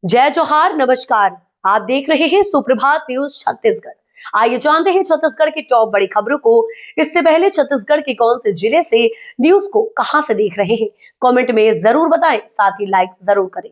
जय जोहार, नमस्कार। आप देख रहे हैं सुप्रभात न्यूज छत्तीसगढ़। आइए जानते हैं छत्तीसगढ़ की टॉप बड़ी खबरों को। इससे पहले छत्तीसगढ़ के कौन से जिले से न्यूज को कहां से देख रहे हैं, कमेंट में जरूर बताएं, साथ ही लाइक जरूर करें।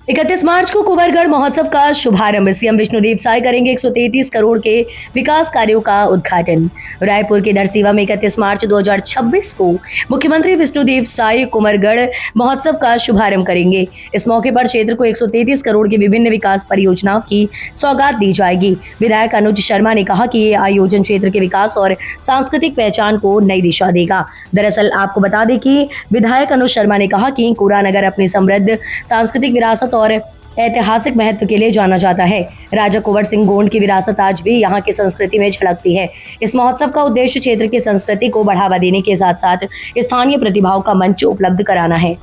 31 मार्च को कुंवरगढ़ महोत्सव का शुभारंभ। सीएम विष्णुदेव साय करेंगे 133 करोड़ के विकास कार्यों का उद्घाटन। रायपुर के धरसीवा में 31 मार्च 2026 को मुख्यमंत्री विष्णुदेव साय कुंवरगढ़ महोत्सव का शुभारंभ करेंगे। इस मौके पर क्षेत्र को 133 करोड़ की विभिन्न विकास परियोजनाओं की सौगात दी जाएगी। विधायक अनुज शर्मा ने कहा कि ये आयोजन क्षेत्र के विकास और सांस्कृतिक पहचान को नई दिशा देगा। दरअसल आपको बता दें कि विधायक अनुज शर्मा ने कहा कि कूड़ा नगर अपनी समृद्ध सांस्कृतिक विरासत और ऐतिहासिक महत्व के लिए जाना जाता है। राजा कुंवर सिंह गोंड की विरासत आज भी यहाँ की संस्कृति में झलकती है। इस महोत्सव का उद्देश्य क्षेत्र की संस्कृति को बढ़ावा देने के साथ साथ स्थानीय प्रतिभाओं का मंच उपलब्ध कराना है।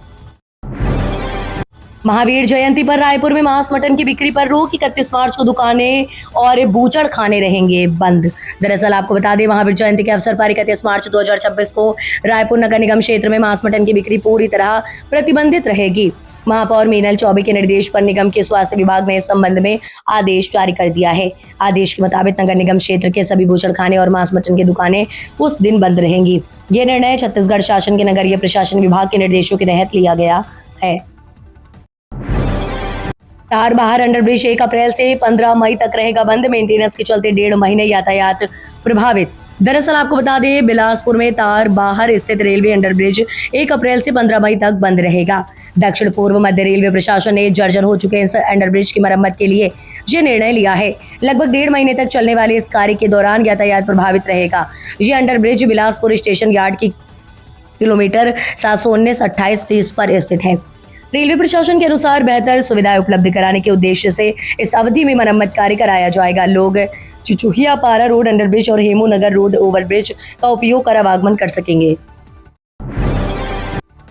महावीर जयंती पर रायपुर में मांस मटन की बिक्री पर रोक। 31 मार्च को दुकानें और बूचड़ खाने रहेंगे बंद। दरअसल आपको बता दें, महावीर जयंती के अवसर पर 31 मार्च 2026 को रायपुर नगर निगम क्षेत्र में मांस मटन की बिक्री पूरी तरह प्रतिबंधित रहेगी। महापौर मीनल चौबे के निर्देश पर निगम के स्वास्थ्य विभाग ने इस संबंध में आदेश जारी कर दिया है। आदेश के मुताबिक नगर निगम क्षेत्र के सभी बूचड़खाने और मांस मटन की दुकानें उस दिन बंद रहेंगी। ये निर्णय छत्तीसगढ़ शासन के नगरीय प्रशासन विभाग के निर्देशों के तहत लिया गया है। तारबहार अंडरब्रिज 1 अप्रैल से 15 मई तक रहेगा बंद। मेंटेनेंस के चलते 1.5 महीने यातायात प्रभावित। दरअसल आपको बता दें, बिलासपुर में तारबहार स्थित रेलवे अंडरब्रिज 1 अप्रैल से 15 मई तक बंद रहेगा। दक्षिण पूर्व मध्य रेलवे प्रशासन ने जर्जर हो चुके इस अंडरब्रिज की मरम्मत के लिए ये निर्णय लिया है। लगभग 1.5 महीने तक चलने वाले इस कार्य के दौरान यातायात प्रभावित रहेगा। ये अंडरब्रिज बिलासपुर स्टेशन यार्ड की किलोमीटर 719-28-30 पर स्थित है। रेलवे प्रशासन के अनुसार बेहतर सुविधाएं उपलब्ध कराने के उद्देश्य से इस अवधि में मरम्मत कार्य कराया जाएगा। लोग चुचुहिया पारा रोड अंडरब्रिज और हेमू नगर रोड ओवरब्रिज का उपयोग कर आवागमन कर सकेंगे।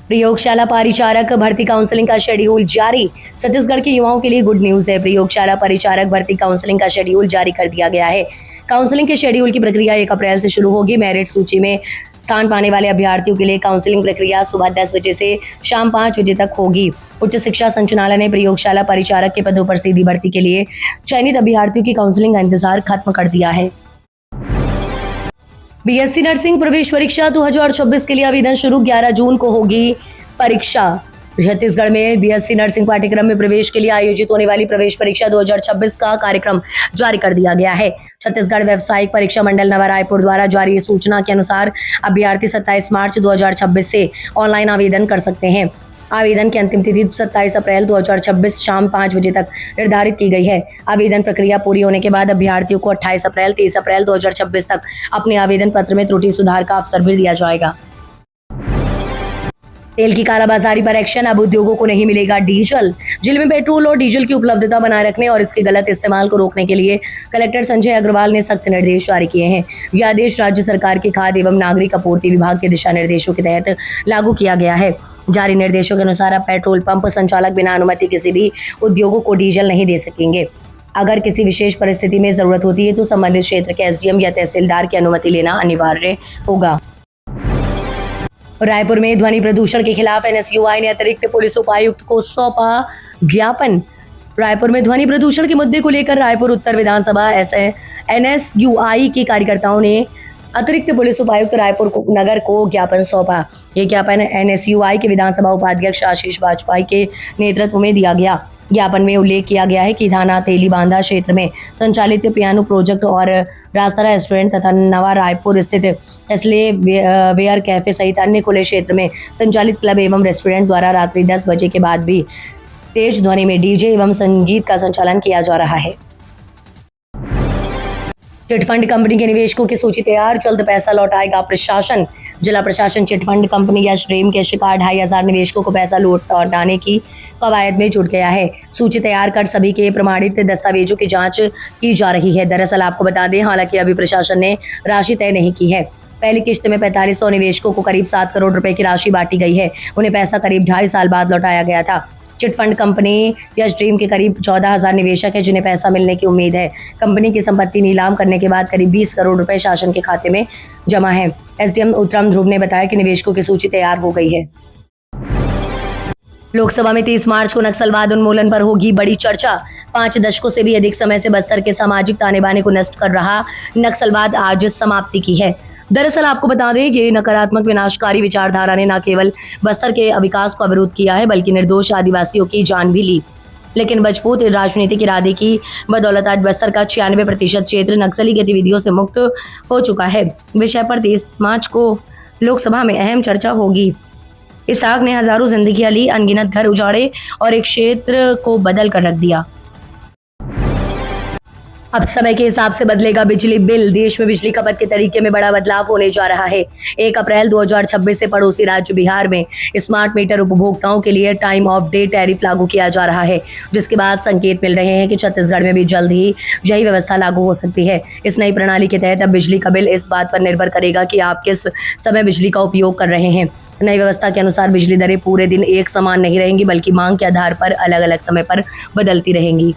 प्रयोगशाला परिचारक भर्ती काउंसलिंग का शेड्यूल जारी। छत्तीसगढ़ के युवाओं के लिए गुड न्यूज है। प्रयोगशाला परिचारक भर्ती काउंसलिंग का शेड्यूल जारी कर दिया गया है। काउंसलिंग के शेड्यूल की प्रक्रिया 1 अप्रैल से शुरू होगी। मेरिट सूची में स्थान पाने वाले अभ्यर्थियों के लिए काउंसलिंग प्रक्रिया सुबह 10 बजे से शाम 5 बजे तक होगी। उच्च शिक्षा संचालनालय ने प्रयोगशाला परिचारक के पदों पर सीधी भर्ती के लिए चयनित अभ्यर्थियों की काउंसलिंग का इंतजार खत्म कर दिया है। बीएससी नर्सिंग प्रवेश परीक्षा 2026 के लिए आवेदन शुरू। 11 जून को होगी परीक्षा। छत्तीसगढ़ में बीएससी नर्सिंग पाठ्यक्रम में प्रवेश के लिए आयोजित होने वाली प्रवेश परीक्षा 2026 का कार्यक्रम जारी कर दिया गया है। छत्तीसगढ़ व्यावसायिक परीक्षा मंडल नवा रायपुर द्वारा जारी सूचना के अनुसार अभ्यर्थी 27 मार्च 2026 से ऑनलाइन आवेदन कर सकते हैं। आवेदन की अंतिम तिथि 27 अप्रैल 2026 शाम 5 बजे तक निर्धारित की गई है। आवेदन प्रक्रिया पूरी होने के बाद अभ्यर्थियों को 28 अप्रैल 30 अप्रैल 2026 तक अपने आवेदन पत्र में त्रुटि सुधार का अवसर भी दिया जाएगा। तेल की कालाबाजारी पर एक्शन। अब उद्योगों को नहीं मिलेगा डीजल। जिले में पेट्रोल और डीजल की उपलब्धता बनाए रखने और इसके गलत इस्तेमाल को रोकने के लिए कलेक्टर संजय अग्रवाल ने सख्त निर्देश जारी किए हैं। यह आदेश राज्य सरकार के खाद्य एवं नागरिक आपूर्ति विभाग के दिशा निर्देशों के तहत लागू किया गया है। जारी निर्देशों के अनुसार अब पेट्रोल पंप संचालक बिना अनुमति किसी भी उद्योगों को डीजल नहीं दे सकेंगे। अगर किसी विशेष परिस्थिति में जरूरत होती है तो संबंधित क्षेत्र के एसडीएम या तहसीलदार की अनुमति लेना अनिवार्य होगा। रायपुर में ध्वनि प्रदूषण के खिलाफ एनएसयूआई ने अतिरिक्त पुलिस उपायुक्त को सौंपा ज्ञापन। रायपुर में ध्वनि प्रदूषण के मुद्दे को लेकर रायपुर उत्तर विधानसभा एनएसयूआई के कार्यकर्ताओं ने अतिरिक्त पुलिस उपायुक्त रायपुर नगर को ज्ञापन सौंपा। ये ज्ञापन एनएसयूआई के विधानसभा उपाध्यक्ष आशीष वाजपेयी के नेतृत्व में दिया गया। ज्ञापन में उल्लेख किया गया है कि थाना तेलीबांधा क्षेत्र में संचालित पियानो प्रोजेक्ट और रास्ता रेस्टोरेंट तथा नवा रायपुर स्थित एसले वेयर कैफे सहित अन्य खुले क्षेत्र में संचालित क्लब एवं रेस्टोरेंट द्वारा रात्रि 10 बजे के बाद भी तेज ध्वनि में डीजे एवं संगीत का संचालन किया जा रहा है। चिटफंड कंपनी के निवेशकों की सूची तैयार। जल्द पैसा लौटाएगा प्रशासन। जिला प्रशासन चिटफंड कंपनी या स्ट्रीम के शिकार 2500 निवेशकों को पैसा लौटाने की कवायद में जुट गया है। सूची तैयार कर सभी के प्रमाणित दस्तावेजों की जांच की जा रही है। दरअसल आपको बता दें, हालांकि अभी प्रशासन ने राशि तय नहीं की है। पहली किस्त में 4500 निवेशकों को करीब 7 करोड़ रुपए की राशि बांटी गई है। उन्हें पैसा करीब 2.5 साल बाद लौटाया गया था। चिटफंड कंपनी या स्ट्रीम के करीब 14,000 निवेशक है जिन्हें पैसा मिलने की उम्मीद है। कंपनी की संपत्ति नीलाम करने के बाद करीब 20 करोड़ रुपए शासन के खाते में जमा है। एसडीएम उत्तम ध्रुव ने बताया कि निवेशकों की सूची तैयार हो गई है। लोकसभा में 30 मार्च को नक्सलवाद उन्मूलन पर होगी बड़ी चर्चा। 5 दशकों से भी अधिक समय से बस्तर के सामाजिक ताने बाने को नष्ट कर रहा नक्सलवाद आज समाप्ति की है। दरअसल आपको बता दें कि नकारात्मक विनाशकारी विचारधारा ने न केवल बस्तर के विकास को अवरुद्ध किया है बल्कि निर्दोष आदिवासियों की जान भी ली। लेकिन मजबूत राजनीतिक इरादे की बदौलत आज बस्तर का 96% क्षेत्र नक्सली गतिविधियों से मुक्त हो चुका है। विषय पर 30 मार्च को लोकसभा में अहम चर्चा होगी। इस आग ने हजारों जिंदगियां ली, अनगिनत घर उजाड़े और एक क्षेत्र को बदल कर रख दिया। अब समय के हिसाब से बदलेगा बिजली बिल। देश में बिजली खपत के तरीके में बड़ा बदलाव होने जा रहा है। 1 अप्रैल 2026 से पड़ोसी राज्य बिहार में स्मार्ट मीटर उपभोक्ताओं के लिए टाइम ऑफ डे टैरिफ लागू किया जा रहा है, जिसके बाद संकेत मिल रहे हैं कि छत्तीसगढ़ में भी जल्द ही यही व्यवस्था लागू हो सकती है। इस नई प्रणाली के तहत अब बिजली का बिल इस बात पर निर्भर करेगा कि आप किस समय बिजली का उपयोग कर रहे हैं। नई व्यवस्था के अनुसार बिजली दरें पूरे दिन एक समान नहीं रहेंगी बल्कि मांग के आधार पर अलग अलग समय पर बदलती रहेंगी।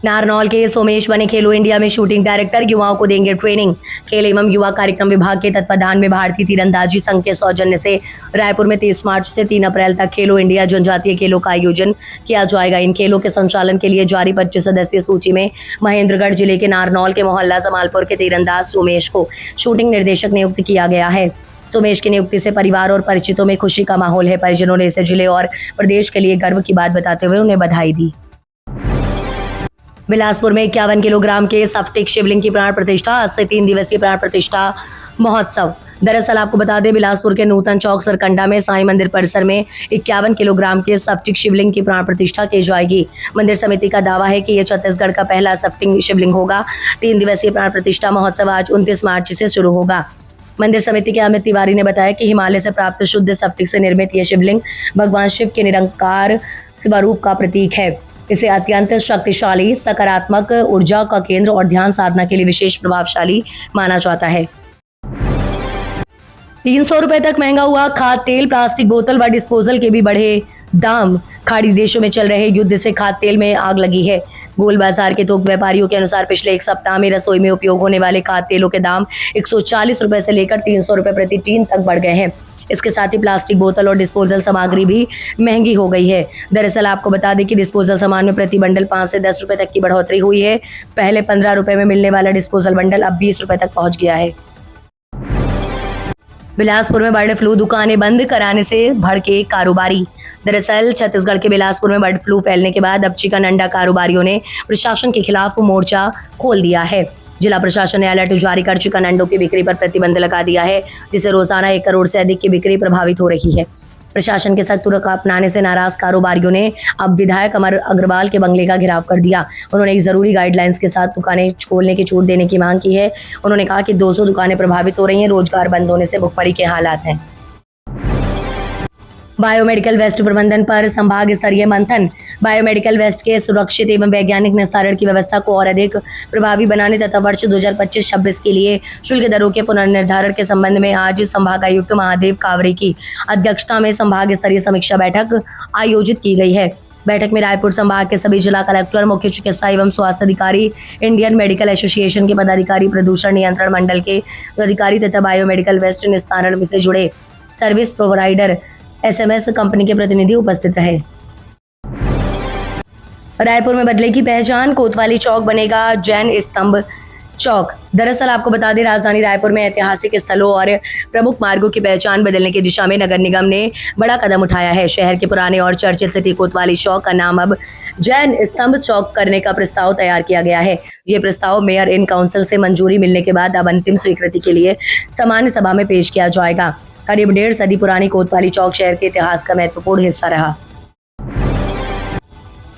नारनौल के सोमेश बने खेलो इंडिया में शूटिंग डायरेक्टर, युवाओं को देंगे ट्रेनिंग। खेल एवं युवा कार्यक्रम विभाग के तत्वाधान में भारतीय तीरंदाजी संघ के सौजन्य से रायपुर में 30 मार्च से 3 अप्रैल तक खेलो इंडिया जनजातीय खेलों का आयोजन किया जाएगा। इन खेलों के संचालन के लिए जारी 25 सदस्यीय सूची में महेंद्रगढ़ जिले के नारनौल के मोहल्ला जमालपुर के तीरंदाज सोमेश को शूटिंग निर्देशक नियुक्त किया गया है। सोमेश की नियुक्ति से परिवार और परिचितों में खुशी का माहौल है। परिजनों ने इसे जिले और प्रदेश के लिए गर्व की बात बताते हुए उन्हें बधाई दी। बिलासपुर में 51 किलोग्राम के सफ्टिक शिवलिंग की प्राण प्रतिष्ठा। आज से 3 दिवसीय प्राण प्रतिष्ठा महोत्सव। दरअसल आपको बता दें, बिलासपुर के नूतन चौक सरकंडा में साईं मंदिर परिसर में 51 किलोग्राम के सफ्टिक शिवलिंग की प्राण प्रतिष्ठा की जाएगी। मंदिर समिति का दावा है कि यह छत्तीसगढ़ का पहला सफ्टिक शिवलिंग होगा। 3 दिवसीय प्राण प्रतिष्ठा महोत्सव आज 29 मार्च से शुरू होगा। मंदिर समिति के अमित तिवारी ने बताया कि हिमालय से प्राप्त शुद्ध सफ्टिक से निर्मित यह शिवलिंग भगवान शिव के निरंकार स्वरूप का प्रतीक है। इसे अत्यंत शक्तिशाली, सकारात्मक ऊर्जा का केंद्र और ध्यान साधना के लिए विशेष प्रभावशाली माना जाता है। 300 रुपए तक महंगा हुआ खाद्य तेल, प्लास्टिक बोतल व डिस्पोजल के भी बढ़े दाम। खाड़ी देशों में चल रहे युद्ध से खाद्य तेल में आग लगी है। गोल बाजार के थोक व्यापारियों के अनुसार पिछले 1 सप्ताह में रसोई में उपयोग होने वाले खाद्य तेलों के दाम 140 रुपए से लेकर 300 रुपए प्रति टीन तक बढ़ गए हैं। इसके साथ ही प्लास्टिक बोतल और डिस्पोजल सामग्री भी महंगी हो गई है। दरअसल आपको बता दें कि डिस्पोजल सामान में प्रति बंडल 5 से 10 रुपए तक की बढ़ोतरी हुई है। पहले 15 रुपए में मिलने वाला डिस्पोजल बंडल अब 20 रुपए तक पहुंच गया है। बिलासपुर में बर्ड फ्लू, दुकानें बंद कराने से भड़के कारोबारी। दरअसल छत्तीसगढ़ के बिलासपुर में बर्ड फ्लू फैलने के बाद अब चिकन अंडा कारोबारियों ने प्रशासन के खिलाफ मोर्चा खोल दिया है। जिला प्रशासन ने अलर्ट जारी कर चिकन अंडों की बिक्री पर प्रतिबंध लगा दिया है, जिससे रोजाना 1 करोड़ से अधिक की बिक्री प्रभावित हो रही है। प्रशासन के सख्त रुख अपनाने से नाराज कारोबारियों ने अब विधायक अमर अग्रवाल के बंगले का घेराव कर दिया। उन्होंने एक जरूरी गाइडलाइंस के साथ दुकानें खोलने की छूट देने की मांग की है। उन्होंने कहा कि 200 दुकानें प्रभावित हो रही हैं, रोजगार बंद होने से भुखमरी के हालात हैं। बायोमेडिकल वेस्ट प्रबंधन पर संभाग स्तरीय मंथन। बायोमेडिकल वेस्ट के सुरक्षित एवं वैज्ञानिक निस्तारण की व्यवस्था को और अधिक प्रभावी बनाने तथा वर्ष 2025-26 के लिए शुल्क दरों के पुनर्निर्धारण के संबंध में आज संभागायुक्त महादेव कावरे की अध्यक्षता में संभाग स्तरीय समीक्षा बैठक आयोजित की गई है। बैठक में रायपुर संभाग के सभी जिला कलेक्टर, मुख्य चिकित्सा एवं स्वास्थ्य अधिकारी, इंडियन मेडिकल एसोसिएशन के पदाधिकारी, प्रदूषण नियंत्रण मंडल के अधिकारी तथा बायोमेडिकल वेस्ट निस्तारण से जुड़े सर्विस प्रोवाइडर SMS कंपनी के प्रतिनिधि उपस्थित रहे। रायपुर में बदलेगी पहचान, कोतवाली चौक बनेगा जैन स्तंभ चौक। दरअसल आपको बता दें, राजधानी रायपुर में ऐतिहासिक स्थलों और प्रमुख मार्गों की पहचान बदलने की दिशा में नगर निगम ने बड़ा कदम उठाया है। शहर के पुराने और चर्चित सिटी कोतवाली चौक का नाम अब जैन स्तंभ चौक करने का प्रस्ताव तैयार किया गया है। ये प्रस्ताव मेयर इन काउंसिल से मंजूरी मिलने के बाद अब अंतिम स्वीकृति के लिए सामान्य सभा में पेश किया जाएगा। करीब 1.5 सदी पुरानी कोतवाली चौक शहर के इतिहास का महत्वपूर्ण हिस्सा रहा।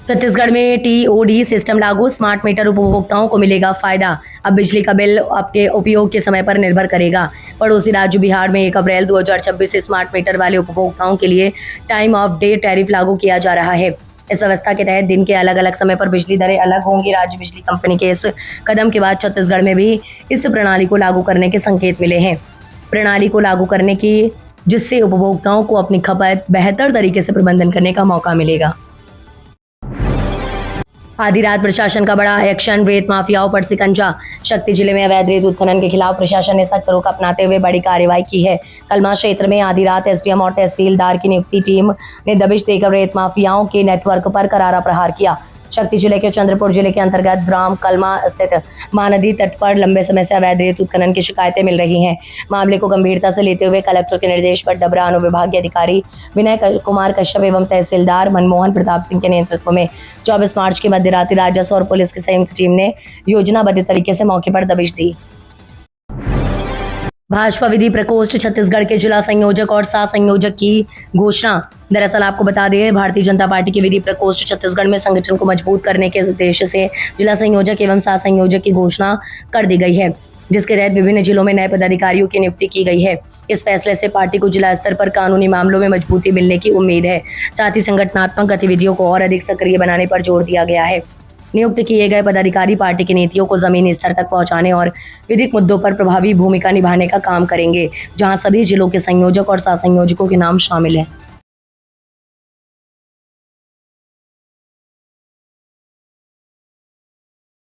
छत्तीसगढ़ में TOD सिस्टम लागू, स्मार्ट मीटर उपभोक्ताओं को मिलेगा फायदा। अब बिजली का बिल आपके उपयोग के समय पर निर्भर करेगा। पड़ोसी राज्य बिहार में 1 अप्रैल 2026 से स्मार्ट मीटर वाले उपभोक्ताओं के लिए टाइम ऑफ डे टैरिफ लागू किया जा रहा है। इस व्यवस्था के तहत दिन के अलग अलग समय पर बिजली दरें अलग होंगी। राज्य बिजली कंपनी के इस कदम के बाद छत्तीसगढ़ में भी इस प्रणाली को लागू करने के संकेत मिले हैं। प्रणाली को लागू करने की जिससे उपभोक्ताओं को अपनी खपत बेहतर तरीके से प्रबंधन करने का मौका मिलेगा। आधी रात प्रशासन का बड़ा एक्शन, रेत माफियाओं पर शिकंजा। शक्ति जिले में अवैध रेत उत्खनन के खिलाफ प्रशासन ने सख्त रुख अपनाते हुए बड़ी कार्रवाई की है। कलमा क्षेत्र में आधी रात एसडीएम और तहसीलदार की नियुक्ति टीम ने दबिश देकर रेत माफियाओं के नेटवर्क पर करारा प्रहार किया। शक्ति जिले के चंद्रपुर जिले के अंतर्गत ब्राह्म कलमा स्थित महानदी तट पर लंबे समय से अवैध रेत उत्खनन की शिकायतें मिल रही हैं। मामले को गंभीरता से लेते हुए कलेक्टर के निर्देश पर डबरा अनुविभागीय अधिकारी विनय कुमार कश्यप एवं तहसीलदार मनमोहन प्रताप सिंह के नेतृत्व में 24 मार्च की मध्यरात्रि राजस्व और पुलिस की संयुक्त टीम ने योजनाबद्ध तरीके से मौके पर दबिश दी। भाजपा विधि प्रकोष्ठ छत्तीसगढ़ के जिला संयोजक और सह संयोजक की घोषणा। दरअसल आपको बता दें, भारतीय जनता पार्टी के विधि प्रकोष्ठ छत्तीसगढ़ में संगठन को मजबूत करने के उद्देश्य से जिला संयोजक एवं सह संयोजक की घोषणा कर दी गई है, जिसके तहत विभिन्न जिलों में नए पदाधिकारियों की नियुक्ति की गई है। इस फैसले से पार्टी को जिला स्तर पर कानूनी मामलों में मजबूती मिलने की उम्मीद है। साथ ही संगठनात्मक गतिविधियों को और अधिक सक्रिय बनाने पर जोर दिया गया है। नियुक्त किए गए पदाधिकारी पार्टी की नीतियों को जमीनी स्तर तक पहुंचाने और विधिक मुद्दों पर प्रभावी भूमिका निभाने का काम करेंगे, जहां सभी जिलों के संयोजक और सह संयोजकों के नाम शामिल हैं।